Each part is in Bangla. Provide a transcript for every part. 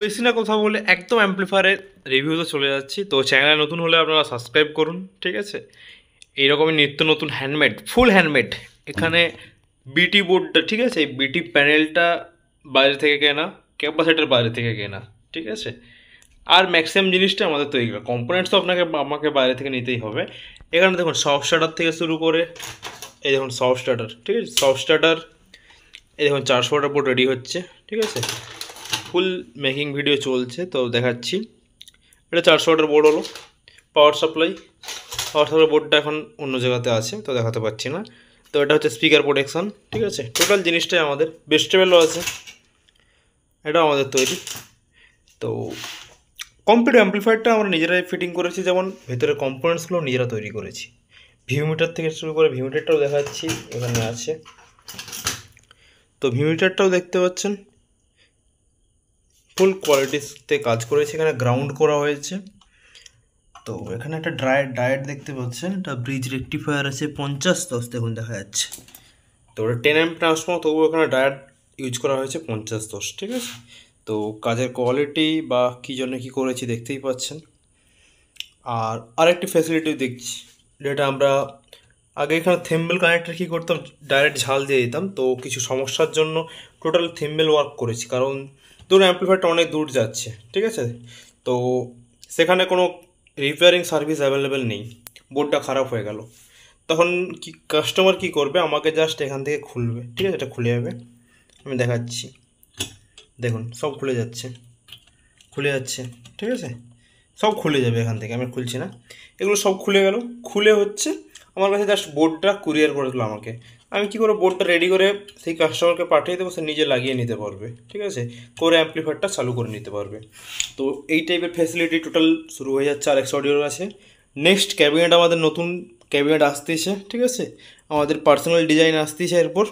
বেশি না কথা বলে একদম অ্যাম্পলিফায়ারের রিভিউতে চলে যাচ্ছি। তো চ্যানেলে নতুন হলে আপনারা সাবস্ক্রাইব করুন, ঠিক আছে? এইরকমই নিত্য নতুন হ্যান্ডমেড, ফুল হ্যান্ডমেড। এখানে বিটি বোর্ডটা, ঠিক আছে, এই বিটি প্যানেলটা বাইরে থেকে কেনা, ক্যাপাসিটার বাইরে থেকে কেনা, ঠিক আছে? আর ম্যাক্সিমাম জিনিসটা আমাদের তৈরি করা, কম্পোনেন্টস তো আমাকে বাইরে থেকে নিতেই হবে। এখানে দেখুন সফট স্টার্টার থেকে শুরু করে, এই দেখুন সফট স্টার্টার, ঠিক আছে, সফট স্টার্টার। এই দেখুন 400 বোর্ড রেডি হচ্ছে, ঠিক আছে, ফুল মেকিং ভিডিও চলছে। তো দেখাচ্ছি, এটা 400 বোর্ড হলো। পাওয়ার সাপ্লাই বোর্ডটা এখন অন্য জায়গাতে আছে, তো দেখাতে পারছি না। তো এটা হচ্ছে স্পিকার প্রোটেকশন, ঠিক আছে। টোটাল জিনিসটাই আমাদের, বেস্টেবেলও আছে, এটা আমাদের তৈরি। তো কম্পিউটার অ্যাম্পলিফায়ারটা আমরা নিজেরাই ফিটিং করেছি, যেমন ভেতরের কম্পোনেন্টসগুলো নিজেরা তৈরি করেছি। ভিউমিটার থেকে শুরু করে, ভিউমিটারটাও দেখাচ্ছি, এখানে আছে। তো ভিউমিটারটাও দেখতে পাচ্ছেন ফুল কোয়ালিটিতে কাজ করেছে, এখানে গ্রাউন্ড করা হয়েছে। তো এখানে একটা ডায়েট দেখতে পাচ্ছেন, এটা ব্রিজ রেকটিফায়ার আছে 50-10, দেখুন দেখা যাচ্ছে। তো ওটা 10 অ্যাম্প ট্রান্সফর্মার, তবুও এখানে ডায়েট ইউজ করা হয়েছে 50-10, ঠিক আছে। তো কাজের কোয়ালিটি বা কী জন্য কী করেছি দেখতেই পাচ্ছেন। আর আরেকটি ফ্যাসিলিটি দেখছি, যেটা আমরা আগে এখানে থেম্বেল কানেক্টর কী করতাম, ডাইরেক্ট ঝাল দিয়ে দিতাম। তো কিছু সমস্যার জন্য টোটাল থেম্বেল ওয়ার্ক করেছি, কারণ ধরুন অ্যাম্পলিফায়ারটা অনেক দূর যাচ্ছে, ঠিক আছে, তো সেখানে কোনো রিপেয়ারিং সার্ভিস অ্যাভেলেবেল নেই, বোর্ডটা খারাপ হয়ে গেল, তখন কি কাস্টমার কি করবে, আমাকে জাস্ট এখান থেকে খুলবে, ঠিক আছে, এটা খুলে যাবে, আমি দেখাচ্ছি, দেখুন সব খুলে যাচ্ছে, খুলে যাচ্ছে, ঠিক আছে, সব খুলে যাবে এখান থেকে, আমি খুলছি না, এগুলো সব খুলে গেল। খুলে হচ্ছে আমার কাছে জাস্ট বোর্ডটা কুরিয়ার করে দিল আমাকে, আমি কী করে বোর্ডটা রেডি করে সেই কাস্টমারকে পাঠিয়ে দেবো, সে নিজে লাগিয়ে নিতে পারবে, ঠিক আছে, করে অ্যাম্পলিফায়ারটা চালু করে নিতে পারবে। তো এই টাইপের ফ্যাসিলিটি টোটাল শুরু হয়ে যাচ্ছে আর এক্স অডিওর আছে। নেক্সট ক্যাবিনেট, আমাদের নতুন ক্যাবিনেট আসতেছে, ঠিক আছে, আমাদের পার্সোনাল ডিজাইন আসতেছে এরপর।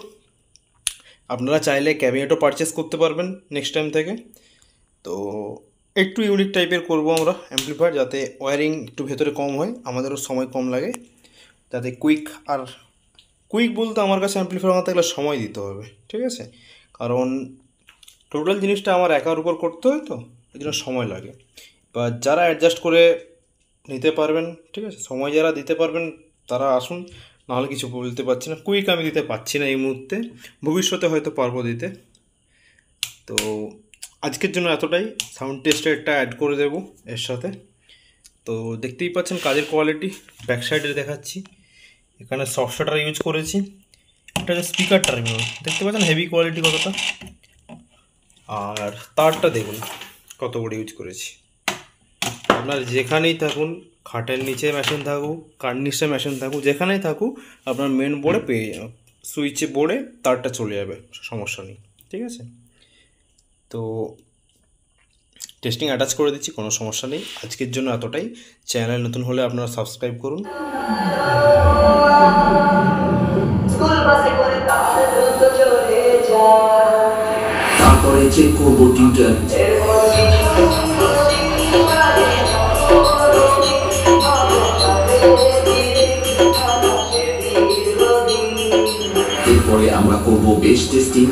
আপনারা চাইলে ক্যাবিনেটও পারচেস করতে পারবেন নেক্সট টাইম থেকে। তো একটু ইউনিক টাইপের করব আমরা অ্যাম্পলিফায়ার, যাতে ওয়্যারিং একটু ভেতরে কম হয়, আমাদেরও সময় কম লাগে, যাতে কুইক বলতে আমার কাছে অ্যাম্পলিফায়ার আনাতে গেলে সময় দিতে হবে, ঠিক আছে, কারণ টোটাল জিনিসটা আমার একার উপর করতে হয়, তো এই জন্য সময় লাগে। বা যারা অ্যাডজাস্ট করে নিতে পারবেন, ঠিক আছে, সময় যারা দিতে পারবেন তারা আসুন, নাহলে কিছু বলতে পারছি না, কুইক আমি দিতে পারছি না এই মুহূর্তে, ভবিষ্যতে হয়তো পারবো দিতে। তো আজকের জন্য এতটাই, সাউন্ড টেস্টারটা অ্যাড করে দেবো এর সাথে। তো দেখতেই পাচ্ছেন কাজের কোয়ালিটি, ব্যাক সাইডে দেখাচ্ছি, এখানে সফটওয়্যার ইউজ করেছি, এটা হচ্ছে স্পিকার টার্মিনাল, দেখতে পাচ্ছেন হেভি কোয়ালিটি কতটা। আর তারটা দেখুন কত বড় ইউজ করেছি। আপনার যেখানেই থাকুন, খাটের নিচে মেশিন থাকুক, কার্নিশে মেশিন থাকুক, যেখানেই থাকুক, আপনার মেন বোর্ডে পেয়ে যাবেন, সুইচে বোর্ডে তারটা চলে যাবে, সমস্যা নেই, ঠিক আছে। তো টেস্টিং অ্যাটাচ করে দিচ্ছি, কোনো সমস্যা নেই। আজকের জন্য এতটাই, চ্যানেল নতুন হলে আপনারা সাবস্ক্রাইব করুন। তারপরে চেক করবো টিউটার, এরপরে আমরা করবো বেস টেস্টিং।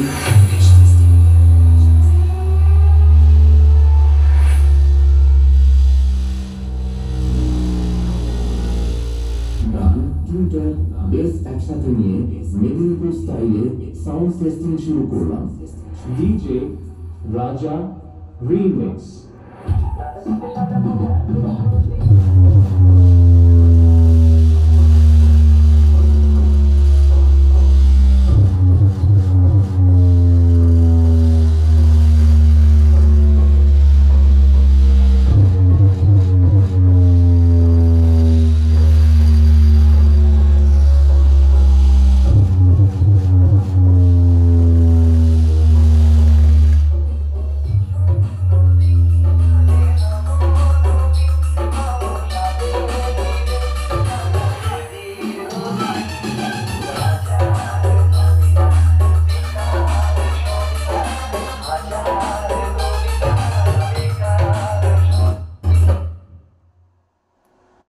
বেস একসাথে নিয়ে মেদিনীপুর স্টাইলে সাউন্ড টেস্টিং শুরু করলাম। ডিজে রাজা রিমিক্স।